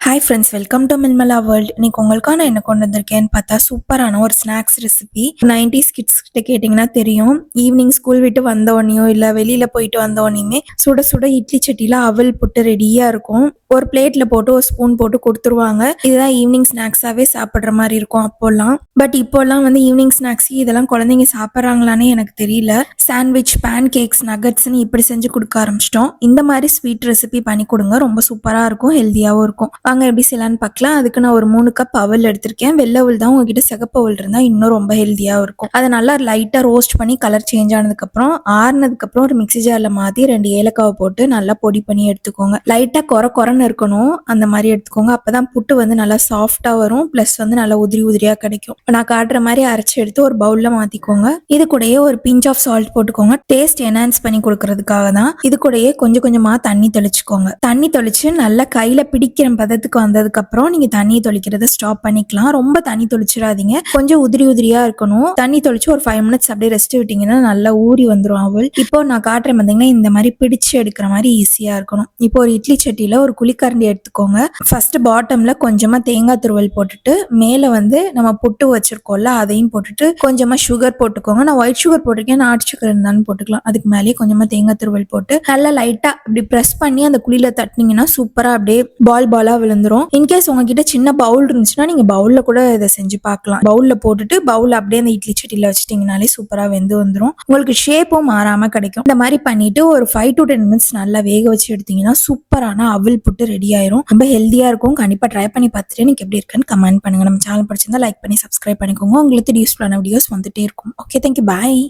Hi friends, welcome to மில்மலா world. இன்னைக்கு உங்களுக்கான என்ன கொண்டு வந்திருக்கேன்னு பார்த்தா சூப்பரான ஒரு ஸ்நாக்ஸ் ரெசிபி. 90s கிட்ஸ் கிட்ட கேட்டிங்கன்னா தெரியும். ஈவினிங் ஸ்கூல் விட்டு வந்தோடனையோ இல்லை வெளியில் போயிட்டு வந்தோடனையுமே சுட சுட இட்லி சட்டியில் அவல் புட்டு ரெடியாக இருக்கும். ஒரு பிளேட்ல போட்டு ஒரு ஸ்பூன் போட்டு கொடுத்துருவாங்க. இதுதான் ஈவினிங் ஸ்நாக்ஸாகவே சாப்பிட்ற மாதிரி இருக்கும் அப்போல்லாம். பட் இப்போல்லாம் ஈவினிங் ஸ்நாக்ஸ் இதெல்லாம் குழந்தைங்க சாப்பிட்றாங்களானே எனக்கு தெரியல. சாண்ட்விச், பேன் கேக்ஸ், நகட்ஸ்ன்னு இப்படி செஞ்சு கொடுக்க ஆரம்பிச்சிட்டோம். இந்த மாதிரி ஸ்வீட் ரெசிபி பண்ணி கொடுங்க, ரொம்ப சூப்பராக இருக்கும், ஹெல்த்தியாகவும் இருக்கும். வாங்க எப்படி செய்யலான்னு பார்க்கலாம். அதுக்கு நான் ஒரு 3 கப் அவல் எடுத்திருக்கேன். வெள்ளை அவல் தான். உங்ககிட்ட சிகப்பு அவல் இருந்தால் இன்னும் ரொம்ப ஹெல்த்தியாக இருக்கும். அதை நல்லா லைட்டாக ரோஸ்ட் பண்ணி கலர் சேஞ்ச் ஆனதுக்கப்புறம் ஆறுனதுக்கப்புறம் ஒரு மிக்ஸி ஜாரில் மாற்றி 2 ஏலக்காவை போட்டு நல்லா பொடி பண்ணி எடுத்துக்கோங்க. லைட்டாக குறைன்னு இருக்கணும், அந்த மாதிரி எடுத்துக்கோங்க. அப்பதான் புட்டு நல்லா சாஃப்டா வரும், பிளஸ் நல்லா உதிரி உதிரியா கிடைக்கும். நான் காட்டுற மாதிரி அரைச்சி எடுத்து ஒரு பவுல்ல மாத்திக்கோங்க. இது கூடயே ஒரு பிஞ்ச் ஆஃப் சால்ட் போட்டுக்கோங்க, டேஸ்ட் என்ஹான்ஸ் பண்ணி கொடுக்கறதுக்காக தான். இது கூடயே கொஞ்சம் கொஞ்சமா தண்ணி தெளிச்சுக்கோங்க. தண்ணி தெளிச்சு நல்லா கையில பிடிக்கிற பதத்துக்கு வந்ததுக்கு அப்புறம் நீங்க தண்ணி தெளிக்கிறத ஸ்டாப் பண்ணிக்கலாம். ரொம்ப தண்ணி தெளிச்சிடாதீங்க, கொஞ்சம் உதிரி உதிரியா இருக்கணும். தண்ணி தெளிச்சு ஒரு 5 மினிட்ஸ் அப்படியே ரெஸ்ட் விட்டீங்கன்னா நல்லா ஊறி வந்துடும் அவல். இப்போ நான் காட்டுறேன் பார்த்தீங்கன்னா, இந்த மாதிரி பிடிச்சு எடுக்கிற மாதிரி ஈஸியா இருக்கணும். இப்போ ஒரு இட்லி சட்டியில ஒரு குழிக்கரண்டி எடுத்துக்கோங்க. ஃபர்ஸ்ட் பாட்டம்ல கொஞ்சமா தேங்காய் துருவல் போட்டுட்டு மேல நம்ம புட்டு வச்சிருக்கோம்ல அதையும் போட்டுட்டு கொஞ்சமா சுகர் போட்டுக்கோங்க. நான் ஒயிட் சுகர் போட்டிருக்கேன், நாட்டு சுகர் இருந்தாலும் போட்டுக்கலாம். அதுக்கு மேலேயே கொஞ்சமா தேங்காய் துருவல் போட்டு நல்லா லைட்டா இப்படி ப்ரெஸ் பண்ணி அந்த குழியில தட்டினீங்கன்னா சூப்பரா அப்படியே பாலா விழுந்துரும். இன்கேஸ் உங்ககிட்ட சின்ன பவுல் இருந்துச்சுன்னா நீங்க பவுல்ல கூட இதை செஞ்சு பார்க்கலாம். பவுல்ல போட்டுட்டு பவுல் அப்படியே அந்த இட்லி சட்டியில வச்சுட்டீங்கனாலே சூப்பரா வெந்து வந்துடும். உங்களுக்கு ஷேப்பும் மாறாம கிடைக்கும். இந்த மாதிரி பண்ணிட்டு ஒரு 5 to 10 மினிட்ஸ் நல்லா வேக வச்சு எடுத்தீங்கன்னா சூப்பரான அவல் புட்டு ரெடி ஆயிரும். ரொம்ப ஹெல்த்தியா இருக்கும். கண்டிப்பா ட்ரை பண்ணி பார்த்துட்டு எனக்கு எப்படி இருக்குன்னு கமெண்ட் பண்ணுங்க. நம்ம சேனல் பிடிச்சிருந்தா லைக் பண்ணி சப்ஸ்கிரைப் பண்ணிக்கோங்க. உங்களுக்கு யூஸ்ஃபுல்லான வீடியோஸ் வந்துட்டே இருக்கும். ஓகே, தேங்க்யூ, பாய்.